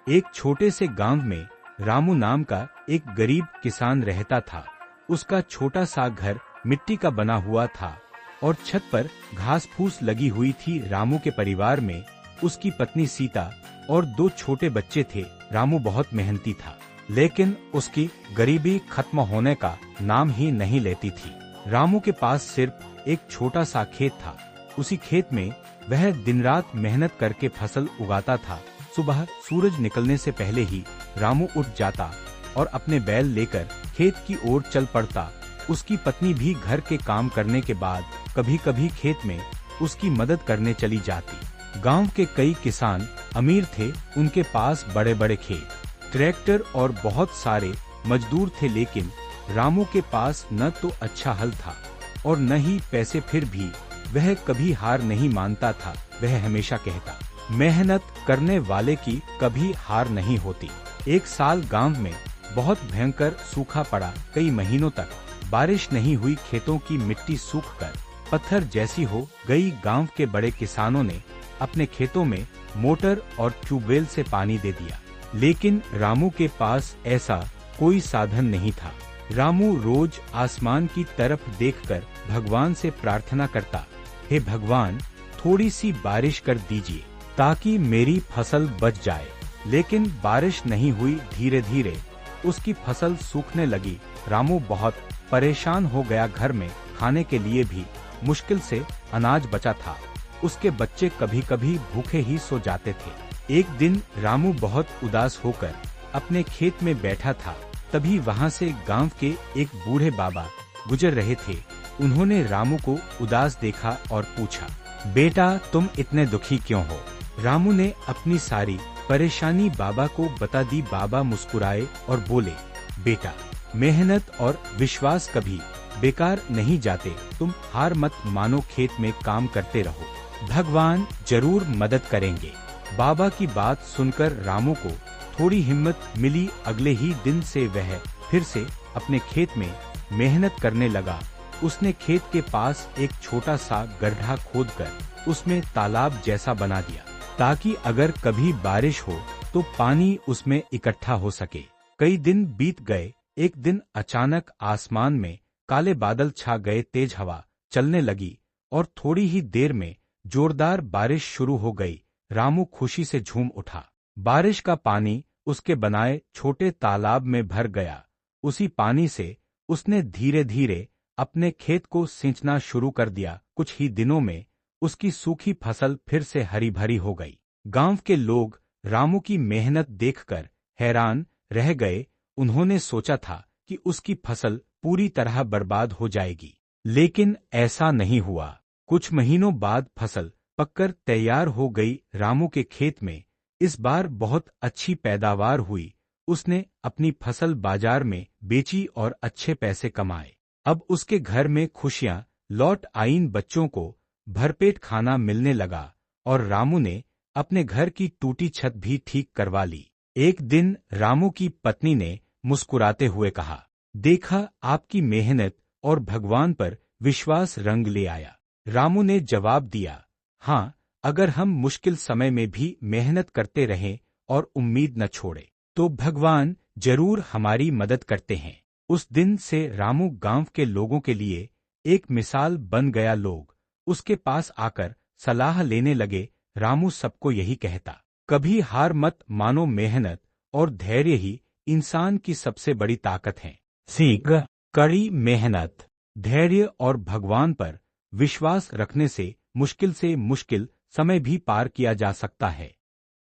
एक छोटे से गांव में रामू नाम का एक गरीब किसान रहता था। उसका छोटा सा घर मिट्टी का बना हुआ था और छत पर घास फूस लगी हुई थी। रामू के परिवार में उसकी पत्नी सीता और 2 छोटे बच्चे थे। रामू बहुत मेहनती था, लेकिन उसकी गरीबी खत्म होने का नाम ही नहीं लेती थी। रामू के पास सिर्फ एक छोटा सा खेत था। उसी खेत में वह दिन रात मेहनत करके फसल उगाता था। सुबह सूरज निकलने से पहले ही रामू उठ जाता और अपने बैल लेकर खेत की ओर चल पड़ता। उसकी पत्नी भी घर के काम करने के बाद कभी कभी खेत में उसकी मदद करने चली जाती। गांव के कई किसान अमीर थे, उनके पास बड़े बड़े खेत, ट्रैक्टर और बहुत सारे मजदूर थे, लेकिन रामू के पास न तो अच्छा हल था और न ही पैसे। फिर भी वह कभी हार नहीं मानता था। वह हमेशा कहता, मेहनत करने वाले की कभी हार नहीं होती। एक साल गांव में बहुत भयंकर सूखा पड़ा। कई महीनों तक बारिश नहीं हुई। खेतों की मिट्टी सूखकर पत्थर जैसी हो गई। गांव के बड़े किसानों ने अपने खेतों में मोटर और ट्यूबवेल से पानी दे दिया, लेकिन रामू के पास ऐसा कोई साधन नहीं था। रामू रोज आसमान की तरफ देखकर भगवान से प्रार्थना करता, हे भगवान, थोड़ी सी बारिश कर दीजिए ताकि मेरी फसल बच जाए। लेकिन बारिश नहीं हुई। धीरे धीरे उसकी फसल सूखने लगी। रामू बहुत परेशान हो गया। घर में खाने के लिए भी मुश्किल से अनाज बचा था। उसके बच्चे कभी कभी भूखे ही सो जाते थे। एक दिन रामू बहुत उदास होकर अपने खेत में बैठा था। तभी वहां से गांव के एक बूढ़े बाबा गुजर रहे थे। उन्होंने रामू को उदास देखा और पूछा, बेटा, तुम इतने दुखी क्यों हो? रामू ने अपनी सारी परेशानी बाबा को बता दी। बाबा मुस्कुराए और बोले, बेटा, मेहनत और विश्वास कभी बेकार नहीं जाते। तुम हार मत मानो, खेत में काम करते रहो, भगवान जरूर मदद करेंगे। बाबा की बात सुनकर रामू को थोड़ी हिम्मत मिली। अगले ही दिन से वह फिर से अपने खेत में मेहनत करने लगा। उसने खेत के पास एक छोटा सा गड्ढा खोदकर उसमें तालाब जैसा बना दिया, ताकि अगर कभी बारिश हो तो पानी उसमें इकट्ठा हो सके। कई दिन बीत गए। एक दिन अचानक आसमान में काले बादल छा गए। तेज हवा चलने लगी और थोड़ी ही देर में जोरदार बारिश शुरू हो गई। रामू खुशी से झूम उठा। बारिश का पानी उसके बनाए छोटे तालाब में भर गया। उसी पानी से उसने धीरे धीरे अपने खेत को सींचना शुरू कर दिया। कुछ ही दिनों में उसकी सूखी फसल फिर से हरी भरी हो गई। गांव के लोग रामू की मेहनत देखकर हैरान रह गए। उन्होंने सोचा था कि उसकी फसल पूरी तरह बर्बाद हो जाएगी, लेकिन ऐसा नहीं हुआ। कुछ महीनों बाद फसल पककर तैयार हो गई। रामू के खेत में इस बार बहुत अच्छी पैदावार हुई। उसने अपनी फसल बाजार में बेची और अच्छे पैसे कमाए। अब उसके घर में खुशियां लौट आईं। बच्चों को भरपेट खाना मिलने लगा और रामू ने अपने घर की टूटी छत भी ठीक करवा ली। एक दिन रामू की पत्नी ने मुस्कुराते हुए कहा, देखा, आपकी मेहनत और भगवान पर विश्वास रंग ले आया। रामू ने जवाब दिया, हाँ, अगर हम मुश्किल समय में भी मेहनत करते रहें और उम्मीद न छोड़े तो भगवान जरूर हमारी मदद करते हैं। उस दिन से रामू गांव के लोगों के लिए एक मिसाल बन गया। लोग उसके पास आकर सलाह लेने लगे। रामू सबको यही कहता, कभी हार मत मानो, मेहनत और धैर्य ही इंसान की सबसे बड़ी ताकत है। सीख, कड़ी मेहनत, धैर्य और भगवान पर विश्वास रखने से मुश्किल समय भी पार किया जा सकता है।